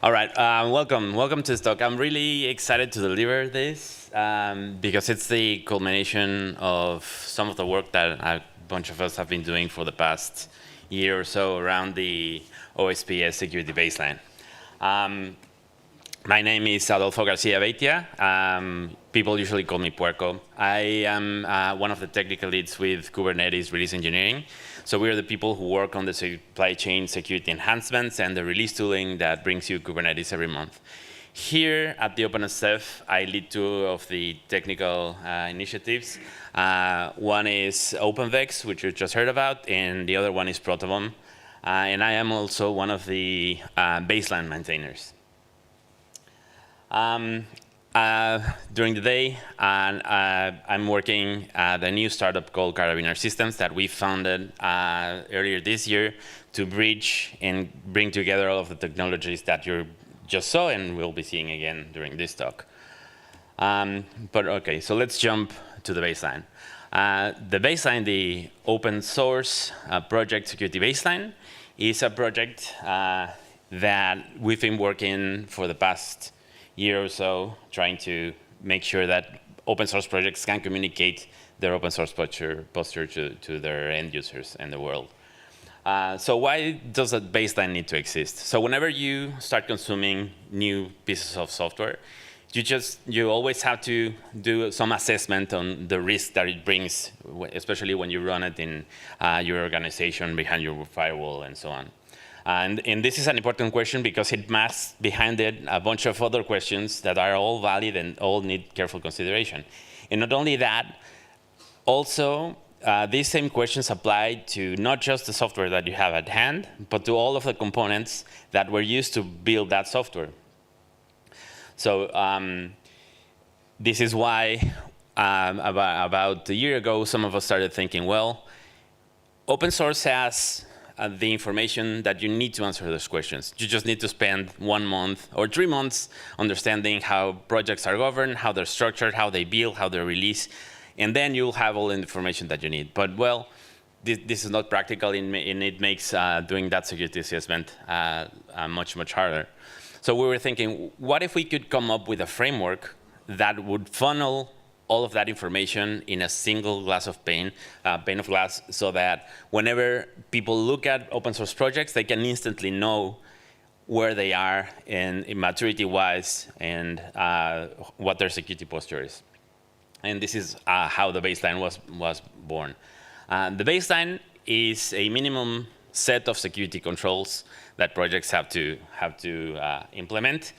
All right, welcome to this talk. I'm really excited to deliver this because it's the culmination of some of the work that a bunch of us have been doing for the past year or so around the OSPS security baseline. My name is Adolfo García Veytia. People usually call me Puerco. I am one of the technical leads with Kubernetes release engineering. So we're the people who work on the supply chain security enhancements and the release tooling that brings you Kubernetes every month. Here at the OpenSF, I lead two of the technical initiatives. One is OpenVex, which you just heard about, and the other one is Protobom. And I am also one of the baseline maintainers. During the day, I'm working at a new startup called Carabiner Systems that we founded earlier this year to bridge and bring together all of the technologies that you just saw and we'll be seeing again during this talk. But OK, so let's jump to the baseline. The baseline, the open source project security baseline, is a project that we've been working for the past year or so, trying to make sure that open source projects can communicate their open source posture to their end users and the world. So why does a baseline need to exist? So whenever you start consuming new pieces of software, you always have to do some assessment on the risk that it brings, especially when you run it in your organization behind your firewall and so on. And this is an important question because it masks behind it a bunch of other questions that are all valid and all need careful consideration. And not only that, also, these same questions apply to not just the software that you have at hand, but to all of the components that were used to build that software. So this is why about a year ago, some of us started thinking, well, open source has the information that you need to answer those questions. You just need to spend 1 month or 3 months understanding how projects are governed, how they're structured, how they build, how they release, and then you'll have all the information that you need. But well, this is not practical, and it makes doing that security assessment much, much harder. So we were thinking, what if we could come up with a framework that would funnel all of that information in a single pane of glass, so that whenever people look at open source projects, they can instantly know where they are in maturity-wise and what their security posture is. And this is how the baseline was born. The baseline is a minimum set of security controls that projects have to implement.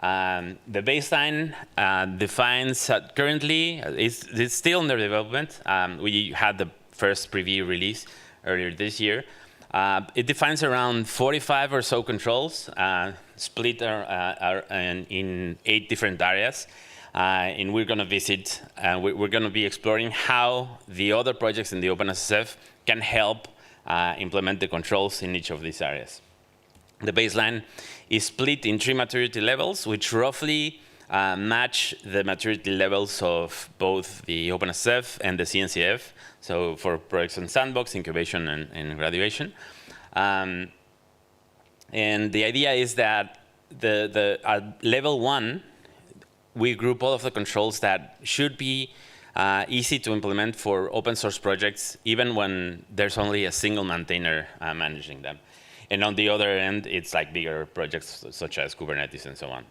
The baseline defines currently, it's still under development. We had the first preview release earlier this year. It defines around 45 or so controls, split in 8 different areas. And we're going to visit, we're going to be exploring how the other projects in the OpenSF can help implement the controls in each of these areas. The baseline is split in 3 maturity levels, which roughly match the maturity levels of both the OpenSF and the CNCF, so for production sandbox, incubation, and graduation. And the idea is that at level 1, we group all of the controls that should be easy to implement for open source projects, even when there's only a single maintainer managing them. And on the other end, it's like bigger projects such as Kubernetes and so on.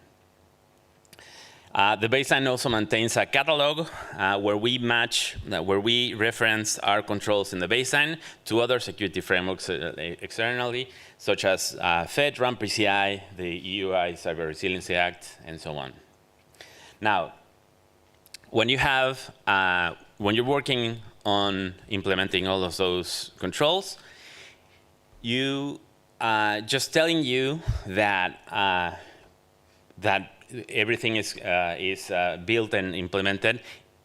The baseline also maintains a catalog where we reference our controls in the baseline to other security frameworks externally, such as FED, RAM PCI, the EUI Cyber Resiliency Act, and so on. Now, when you're working on implementing all of those controls, just telling you that everything is built and implemented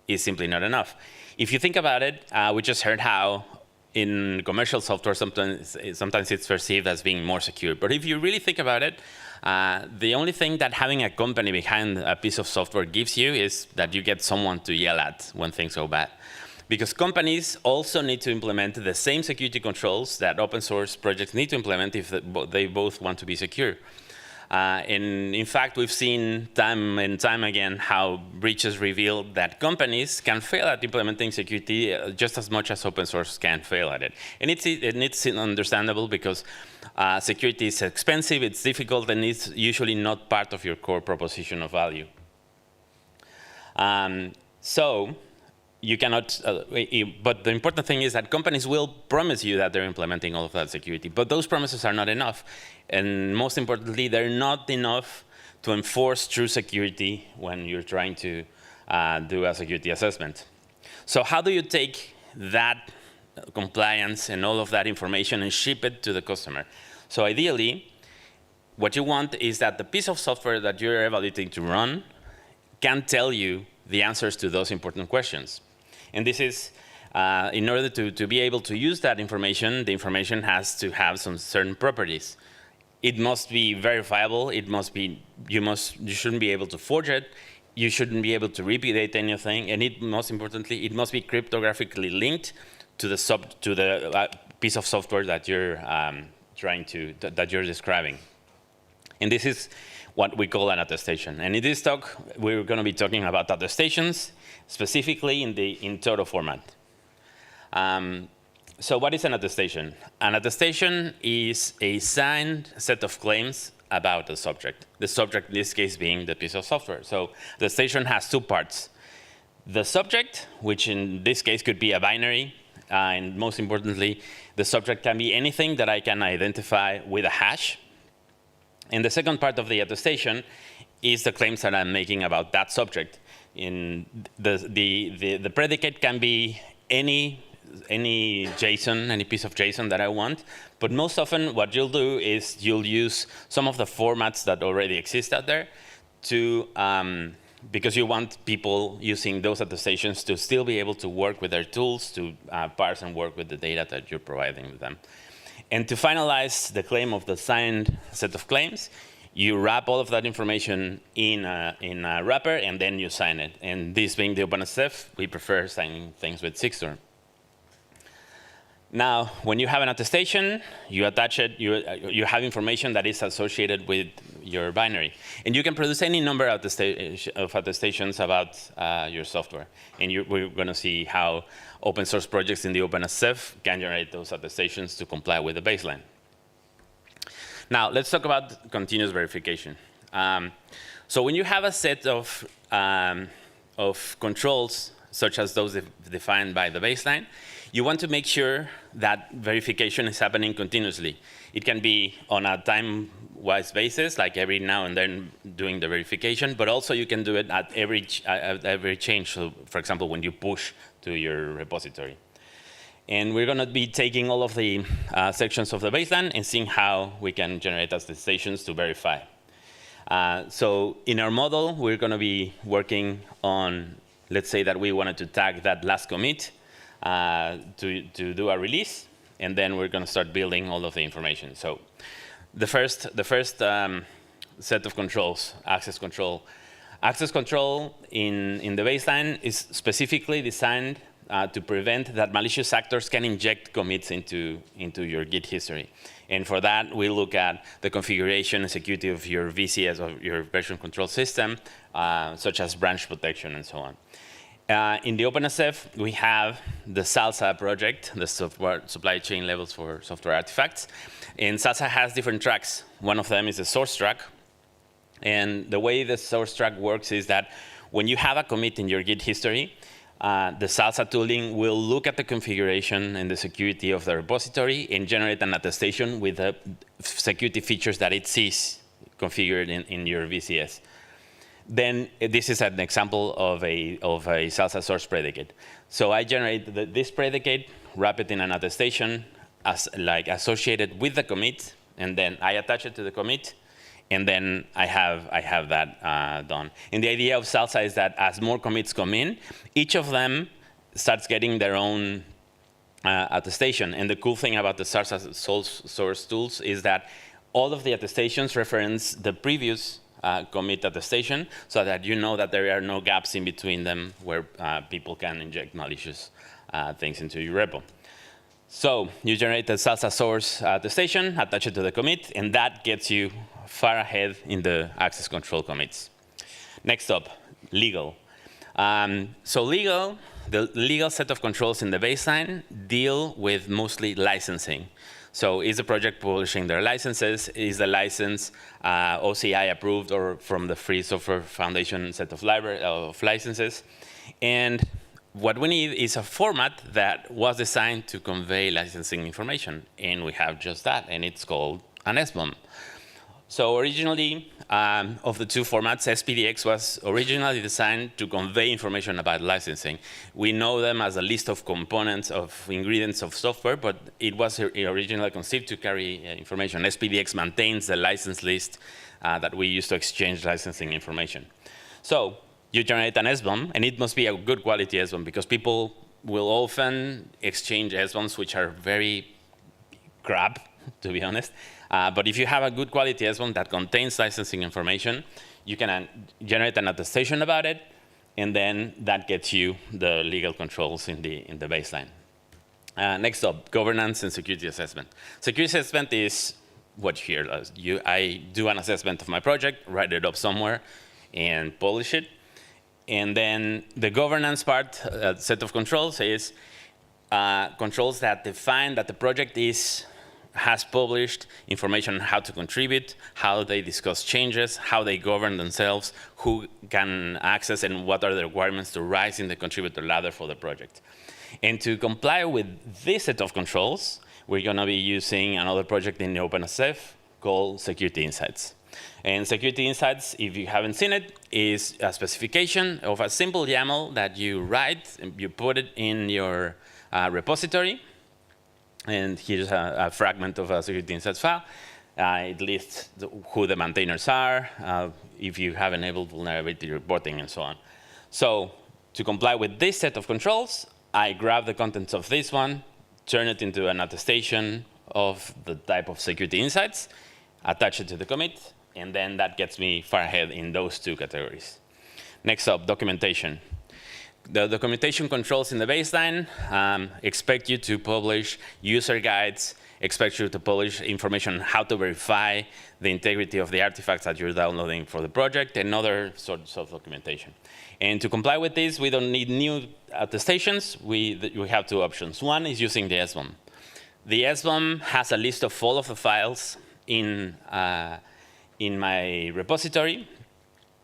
is simply not enough. If you think about it, we just heard how in commercial software sometimes it's perceived as being more secure. But if you really think about it, the only thing that having a company behind a piece of software gives you is that you get someone to yell at when things go bad. Because companies also need to implement the same security controls that open source projects need to implement if they both want to be secure. And in fact, we've seen time and time again how breaches reveal that companies can fail at implementing security just as much as open source can fail at it. And it's understandable because security is expensive, it's difficult, and it's usually not part of your core proposition of value. So you cannot, but the important thing is that companies will promise you that they're implementing all of that security, but those promises are not enough. And most importantly, they're not enough to enforce true security when you're trying to do a security assessment. So how do you take that compliance and all of that information and ship it to the customer? So ideally, what you want is that the piece of software that you're evaluating to run can tell you the answers to those important questions. And this is, in order to be able to use that information, the information has to have some certain properties. It must be verifiable. It must be, you shouldn't be able to forge it. You shouldn't be able to repudiate anything. And most importantly, it must be cryptographically linked to the piece of software that you're that you're describing. And this is what we call an attestation. And in this talk, we're going to be talking about attestations, specifically in the In-Toto format. So what is an attestation? An attestation is a signed set of claims about the subject. The subject, in this case, being the piece of software. So the attestation has two parts. The subject, which in this case could be a binary, and most importantly, the subject can be anything that I can identify with a hash. And the second part of the attestation is the claims that I'm making about that subject. In the predicate can be any JSON, any piece of JSON that I want, but most often what you'll do is you'll use some of the formats that already exist out there to, because you want people using those attestations to still be able to work with their tools to parse and work with the data that you're providing them. And to finalize the claim of the signed set of claims, you wrap all of that information in a wrapper, and then you sign it. And this being the OpenSF, we prefer signing things with Sigstore. Now, when you have an attestation, you attach it, you have information that is associated with your binary. And you can produce any number of attestations about your software. And we're going to see how open source projects in the OpenSF can generate those attestations to comply with the baseline. Now, let's talk about continuous verification. So when you have a set of controls, such as those defined by the baseline, you want to make sure that verification is happening continuously. It can be on a time-wise basis, like every now and then doing the verification, but also you can do it at every change. So, for example, when you push to your repository. And we're going to be taking all of the sections of the baseline and seeing how we can generate attestations to verify. So in our model, we're going to be working on, let's say that we wanted to tag that last commit to do a release, and then we're going to start building all of the information. So the first set of controls, access control. Access control in the baseline is specifically designed to prevent that malicious actors can inject commits into your Git history. And for that, we look at the configuration and security of your VCS, of your version control system, such as branch protection and so on. In the OpenSF, we have the SALSA project, the supply chain levels for software artifacts. And SALSA has different tracks. One of them is the source track. And the way the source track works is that when you have a commit in your Git history, the SALSA tooling will look at the configuration and the security of the repository and generate an attestation with the security features that it sees configured in your VCS. Then this is an example of a SALSA source predicate. So I generate this predicate, wrap it in an attestation associated with the commit, and then I attach it to the commit, and then I have that done. And the idea of SALSA is that as more commits come in, each of them starts getting their own attestation. And the cool thing about the SALSA source tools is that all of the attestations reference the previous commit attestation, so that you know that there are no gaps in between them where people can inject malicious things into your repo. So you generate the salsa source attestation, attach it to the commit, and that gets you far ahead in the access control commits. Next up, legal. So the legal set of controls in the baseline deal with mostly licensing. So is the project publishing their licenses? Is the license OCI approved or from the Free Software Foundation set of licenses? And what we need is a format that was designed to convey licensing information. And we have just that, and it's called an SBOM. So originally, of the two formats, SPDX was originally designed to convey information about licensing. We know them as a list of components of ingredients of software, but it was originally conceived to carry information. SPDX maintains the license list that we use to exchange licensing information. So you generate an SBOM, and it must be a good quality SBOM, because people will often exchange SBOMs which are very crap, to be honest. But if you have a good quality SBOM that contains licensing information, you can generate an attestation about it, and then that gets you the legal controls in the baseline. Next up, governance and security assessment. Security assessment is what you hear. I do an assessment of my project, write it up somewhere, and publish it. And then the governance part, set of controls, is controls that define that the project has published information on how to contribute, how they discuss changes, how they govern themselves, who can access, and what are the requirements to rise in the contributor ladder for the project. And to comply with this set of controls, we're going to be using another project in the OpenSF called Security Insights. And Security Insights, if you haven't seen it, is a specification of a simple YAML that you write, and you put it in your repository. And here's a fragment of a Security Insights file. It lists who the maintainers are, if you have enabled vulnerability reporting, and so on. So to comply with this set of controls, I grab the contents of this one, turn it into an attestation of the type of Security Insights, attach it to the commit, and then that gets me far ahead in those two categories. Next up, documentation. The documentation controls in the baseline expect you to publish user guides, expect you to publish information on how to verify the integrity of the artifacts that you're downloading for the project, and other sorts of documentation. And to comply with this, we don't need new attestations. We have two options. One is using the SBOM. The SBOM has a list of all of the files in my repository.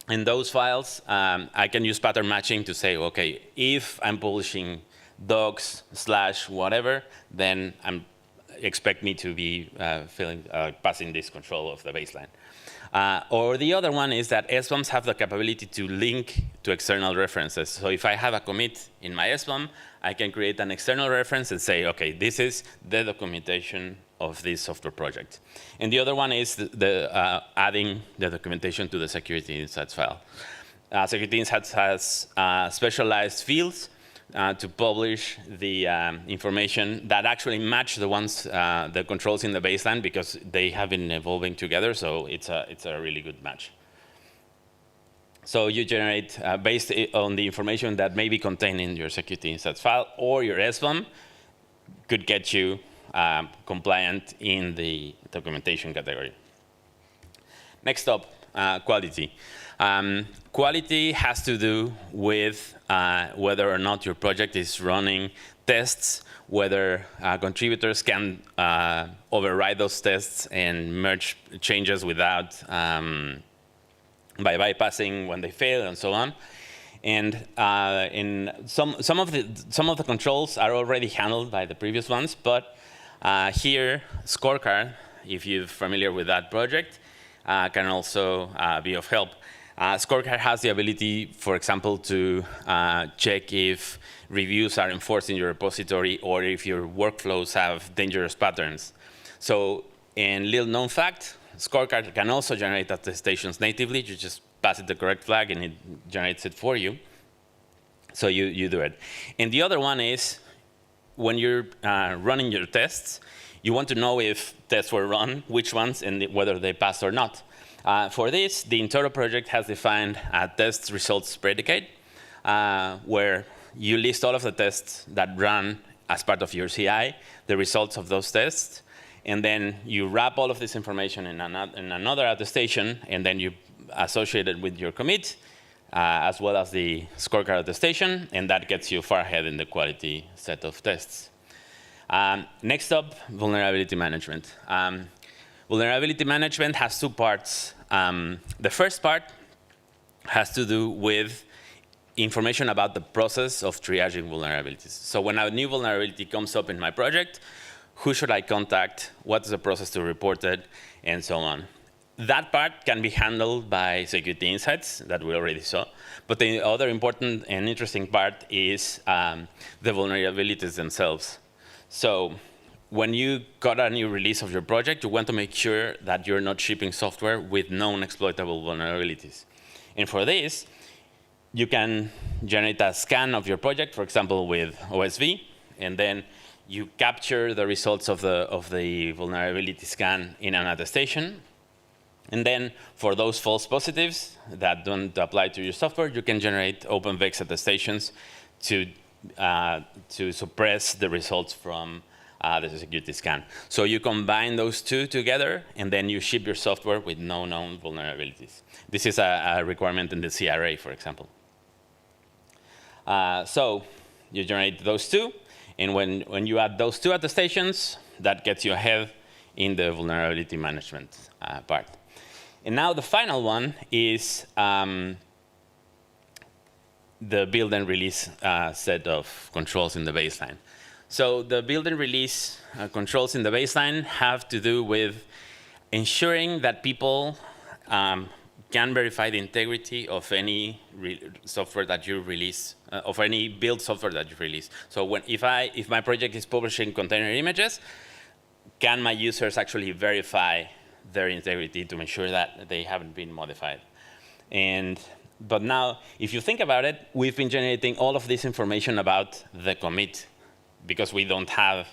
In those files, I can use pattern matching to say, OK, if I'm publishing docs / whatever, then expect me to be passing this control of the baseline. Or the other one is that SBOMs have the capability to link to external references. So if I have a commit in my SBOM, I can create an external reference and say, OK, this is the documentation of this software project. And the other one is adding the documentation to the Security Insights file. Security Insights has specialized fields to publish the information that actually match the ones, the controls in the baseline, because they have been evolving together, so it's a really good match. So you generate, based on the information that may be contained in your Security Insights file, or your SBOM could get you compliant in the documentation category. Next up, quality. Quality has to do with whether or not your project is running tests, whether contributors can override those tests and merge changes without by bypassing when they fail, and so on. And some of the controls are already handled by the previous ones, but here, Scorecard, if you're familiar with that project, can also be of help. Scorecard has the ability, for example, to check if reviews are enforced in your repository or if your workflows have dangerous patterns. So, in little known fact, Scorecard can also generate attestations natively. You just pass it the correct flag and it generates it for you. So you do it. And the other one is, when you're running your tests, you want to know if tests were run, which ones, and whether they passed or not. For this, the In-Toto project has defined a test results predicate, where you list all of the tests that run as part of your CI, the results of those tests, and then you wrap all of this information in another attestation, and then you associate it with your commit, as well as the scorecard attestation, and that gets you far ahead in the quality set of tests. Next up, vulnerability management. Vulnerability management has two parts. The first part has to do with information about the process of triaging vulnerabilities. So when a new vulnerability comes up in my project, who should I contact, what is the process to report it, and so on. That part can be handled by security insights that we already saw. But the other important and interesting part is the vulnerabilities themselves. So when you got a new release of your project, you want to make sure that you're not shipping software with known exploitable vulnerabilities. And for this, you can generate a scan of your project, for example, with OSV, and then you capture the results of the vulnerability scan in an attestation. And then for those false positives that don't apply to your software, you can generate OpenVex attestations to suppress the results from the security scan. So you combine those two together, and then you ship your software with no known vulnerabilities. This is a requirement in the CRA, for example. So you generate those two, and when you add those two attestations, that gets you ahead in the vulnerability management part. And now the final one is the build and release set of controls in the baseline. So the build and release controls in the baseline have to do with ensuring that people can verify the integrity of any software that you release, of any build software that you release. So if my project is publishing container images, can my users actually verify their integrity to make sure that they haven't been modified? But now, if you think about it, we've been generating all of this information about the commit because we don't have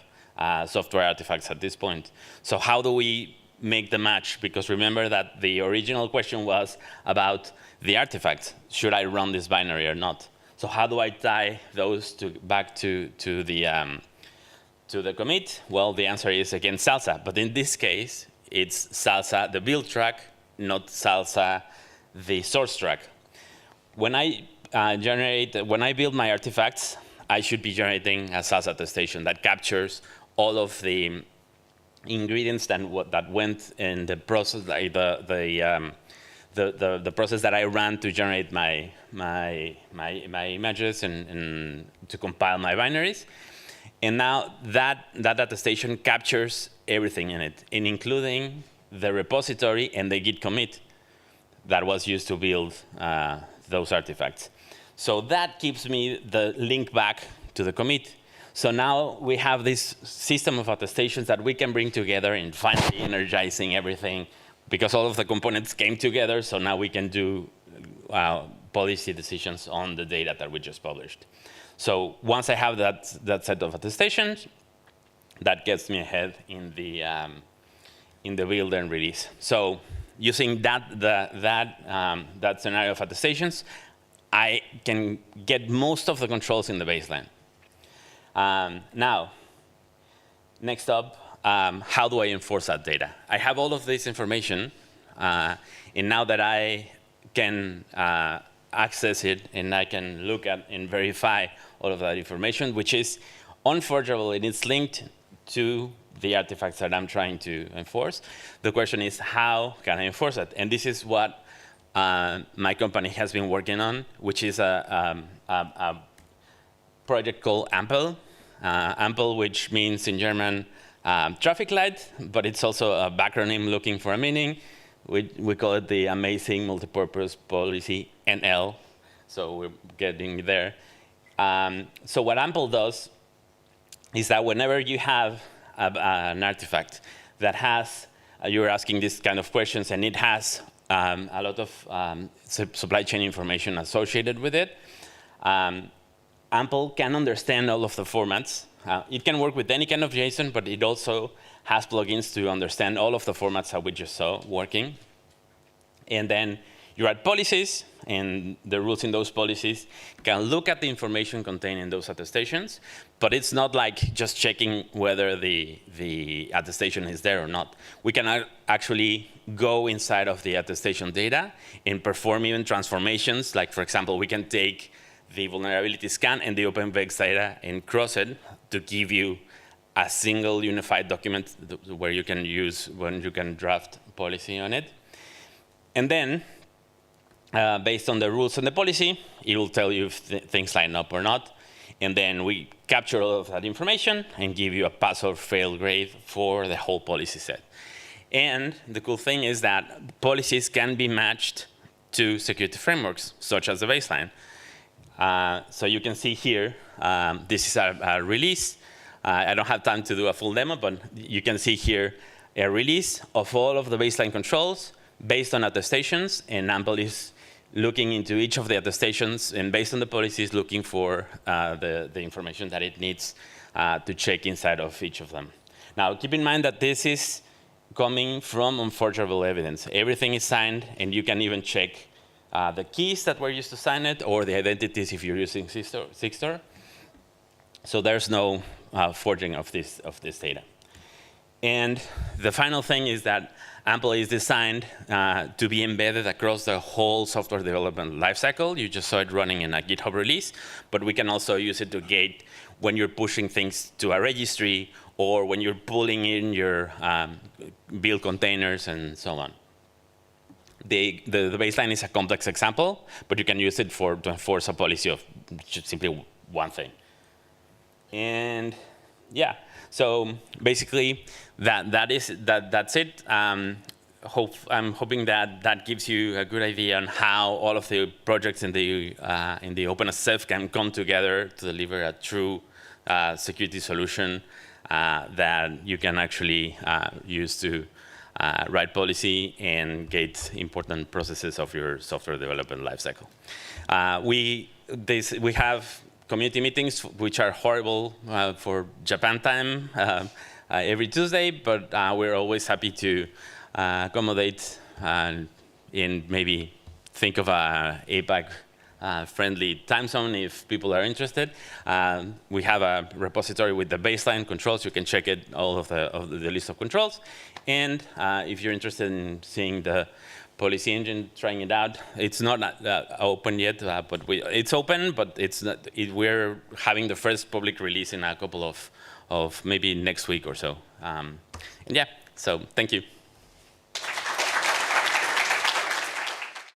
software artifacts at this point. So how do we make the match? Because remember that the original question was about the artifacts. Should I run this binary or not? So how do I tie those back to the commit? Well, the answer is, again, Salsa. But in this case, it's Salsa, the build track, not Salsa, the source track. When I build my artifacts, I should be generating a Salsa attestation that captures all of the ingredients that went in the process, like the process that I ran to generate my images and to compile my binaries. And now that attestation captures everything in it, including the repository and the Git commit that was used to build those artifacts. So that keeps me the link back to the commit. So now we have this system of attestations that we can bring together and finally energizing everything because all of the components came together. So now we can do policy decisions on the data that we just published. So once I have that set of attestations, that gets me ahead in the build and release. So using that scenario of attestations, I can get most of the controls in the baseline. Now, next up, how do I enforce that data? I have all of this information, and now that I can access it and I can look at and verify all of that information, which is unforgeable and it's linked to the artifacts that I'm trying to enforce. The question is, how can I enforce it? And this is what my company has been working on, which is a project called Ampel. Ampel, which means in German traffic light, but it's also a backronym looking for a meaning. We call it the Amazing Multipurpose Policy NL. So we're getting there. So what Ampel does is that whenever you have an artifact that has, you're asking this kind of questions, and it has a lot of supply chain information associated with it, Ampel can understand all of the formats. It can work with any kind of JSON, but it also has plugins to understand all of the formats that we just saw working. And then You write policies, and the rules in those policies can look at the information contained in those attestations, but it's not like just checking whether the attestation is there or not. We can actually go inside of the attestation data and perform even transformations. Like, for example, we can take the vulnerability scan and the OpenVex data and cross it to give you a single unified document where you can use, when you can draft policy on it. And then, based on the rules and the policy, it will tell you if things line up or not. And then we capture all of that information and give you a pass or fail grade for the whole policy set. And the cool thing is that policies can be matched to security frameworks, such as the baseline. So you can see here, this is a release. I don't have time to do a full demo, but you can see here a release of all of the baseline controls based on attestations, and Ampel is looking into each of the attestations, and based on the policies, looking for the information that it needs to check inside of each of them. Now, keep in mind that this is coming from unforgeable evidence. Everything is signed, and you can even check the keys that were used to sign it, or the identities if you're using Sigstore. So there's no forging of this data. And the final thing is that Ampel is designed to be embedded across the whole software development lifecycle. You just saw it running in a GitHub release, but we can also use it to gate when you're pushing things to a registry or when you're pulling in your build containers and so on. The baseline is a complex example, but you can use it to enforce a policy of just simply one thing. And yeah, so basically that's it. I'm hoping that gives you a good idea on how all of the projects in the OpenSF can come together to deliver a true security solution that you can actually use to write policy and gate important processes of your software development lifecycle. We have community meetings, which are horrible for Japan time every Tuesday, but we're always happy to accommodate and maybe think of a APAC friendly time zone if people are interested. We have a repository with the baseline controls. You can check it, all of the list of controls. And if you're interested in seeing the policy engine, trying it out, it's not open yet, but it's open, but it's not, we're having the first public release in a couple of maybe next week or so. And yeah, so thank you.